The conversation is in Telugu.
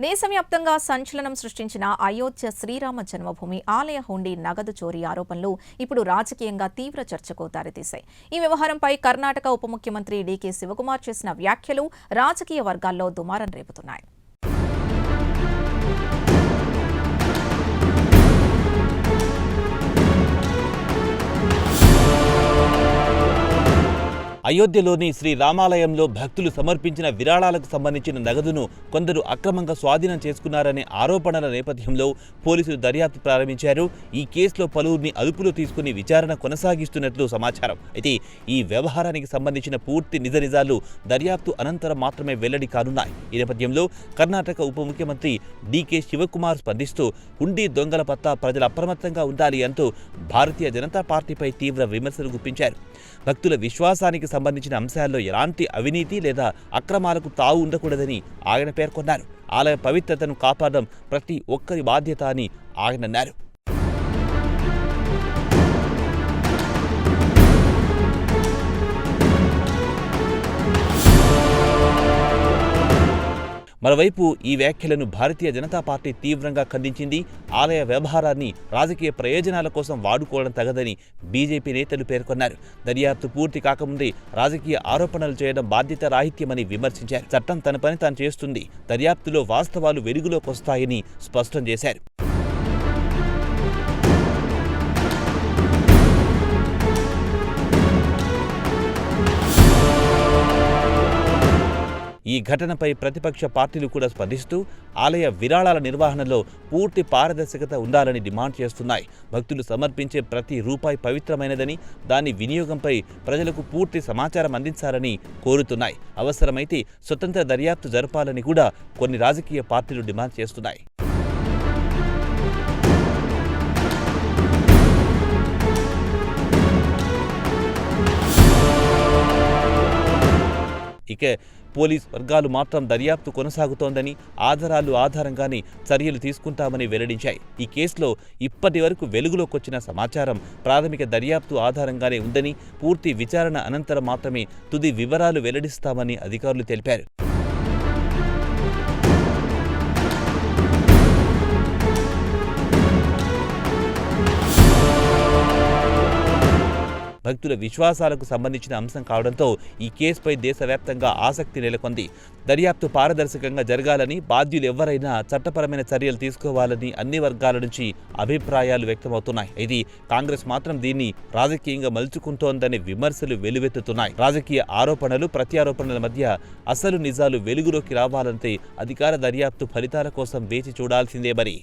దేశవ్యాప్తంగా సంచలనం సృష్టించిన అయోధ్య శ్రీరామ జన్మభూమి ఆలయ హుండీ నగదు చోరీ ఆరోపణలు ఇప్పుడు రాజకీయంగా తీవ్ర చర్చకు దారితీశాయి. ఈ వ్యవహారంపై కర్ణాటక ఉప ముఖ్యమంత్రి డీకే శివకుమార్ చేసిన వ్యాఖ్యలు రాజకీయ వర్గాల్లో దుమారం రేపుతున్నాయి. అయోధ్యలోని శ్రీరామాలయంలో భక్తులు సమర్పించిన విరాళాలకు సంబంధించిన నగదును కొందరు అక్రమంగా స్వాధీనం చేసుకున్నారనే ఆరోపణల నేపథ్యంలో పోలీసులు దర్యాప్తు ప్రారంభించారు. ఈ కేసులో పలువురిని అదుపులో తీసుకుని విచారణ కొనసాగిస్తున్నట్లు సమాచారం. అయితే ఈ వ్యవహారానికి సంబంధించిన పూర్తి నిజాలు దర్యాప్తు అనంతరం మాత్రమే వెల్లడి కానున్నాయి. ఈ నేపథ్యంలో కర్ణాటక ఉప ముఖ్యమంత్రి డీకే శివకుమార్ స్పందిస్తూ హుండీ దొంగల పట్ల ప్రజలు అప్రమత్తంగా ఉండాలి అంటూ భారతీయ జనతా పార్టీపై తీవ్ర విమర్శలు గుప్పించారు. భక్తుల విశ్వాసానికి సంబంధించిన అంశాల్లో ఎలాంటి అవినీతి లేదా అక్రమాలకు తావు ఉండకూడదని ఆయన పేర్కొన్నారు. ఆలయ పవిత్రతను కాపాడడం ప్రతి ఒక్కరి బాధ్యత అని ఆయన అన్నారు. మరోవైపు ఈ వ్యాఖ్యలను భారతీయ జనతా పార్టీ తీవ్రంగా ఖండించింది. ఆలయ వ్యవహారాన్ని రాజకీయ ప్రయోజనాల కోసం వాడుకోవడం తగదని బీజేపీ నేతలు పేర్కొన్నారు. దర్యాప్తు పూర్తి కాకముందే రాజకీయ ఆరోపణలు చేయడం బాధ్యత రాహిత్యమని విమర్శించారు. చట్టం తన పని తాను చేస్తుంది, దర్యాప్తులో వాస్తవాలు వెలుగులోకి వస్తాయని స్పష్టం చేశారు. ఈ ఘటనపై ప్రతిపక్ష పార్టీలు కూడా స్పందిస్తూ ఆలయ విరాళాల నిర్వహణలో పూర్తి పారదర్శకత ఉండాలని డిమాండ్ చేస్తున్నాయి. భక్తులు సమర్పించే ప్రతి రూపాయి పవిత్రమైనదని, దాని వినియోగంపై ప్రజలకు పూర్తి సమాచారం అందించాలని కోరుతున్నాయి. అవసరమైతే స్వతంత్ర దర్యాప్తు జరపాలని కూడా కొన్ని రాజకీయ పార్టీలు డిమాండ్ చేస్తున్నాయి. ఇక పోలీస్ వర్గాలు మాత్రం దర్యాప్తు కొనసాగుతోందని, ఆధారంగానే చర్యలు తీసుకుంటామని వెల్లడించాయి. ఈ కేసులో ఇప్పటి వరకు వెలుగులోకొచ్చిన సమాచారం ప్రాథమిక దర్యాప్తు ఆధారంగానే ఉందని, పూర్తి విచారణ అనంతరం మాత్రమే తుది వివరాలు వెల్లడిస్తామని అధికారులు తెలిపారు. భక్తుల విశ్వాసాలకు సంబంధించిన అంశం కావడంతో ఈ కేసుపై దేశవ్యాప్తంగా ఆసక్తి నెలకొంది. దర్యాప్తు పారదర్శకంగా జరగాలని, బాధ్యులు ఎవరైనా చట్టపరమైన చర్యలు తీసుకోవాలని అన్ని వర్గాల నుంచి అభిప్రాయాలు వ్యక్తమవుతున్నాయి. ఇది కాంగ్రెస్ మాత్రం దీన్ని రాజకీయంగా మలుచుకుంటోందనే విమర్శలు వెలువెత్తుతున్నాయి. రాజకీయ ఆరోపణలు, ప్రత్యారోపణల మధ్య అసలు నిజాలు వెలుగులోకి రావాలంటే అధికార దర్యాప్తు ఫలితాల కోసం వేచి చూడాల్సిందే మరి.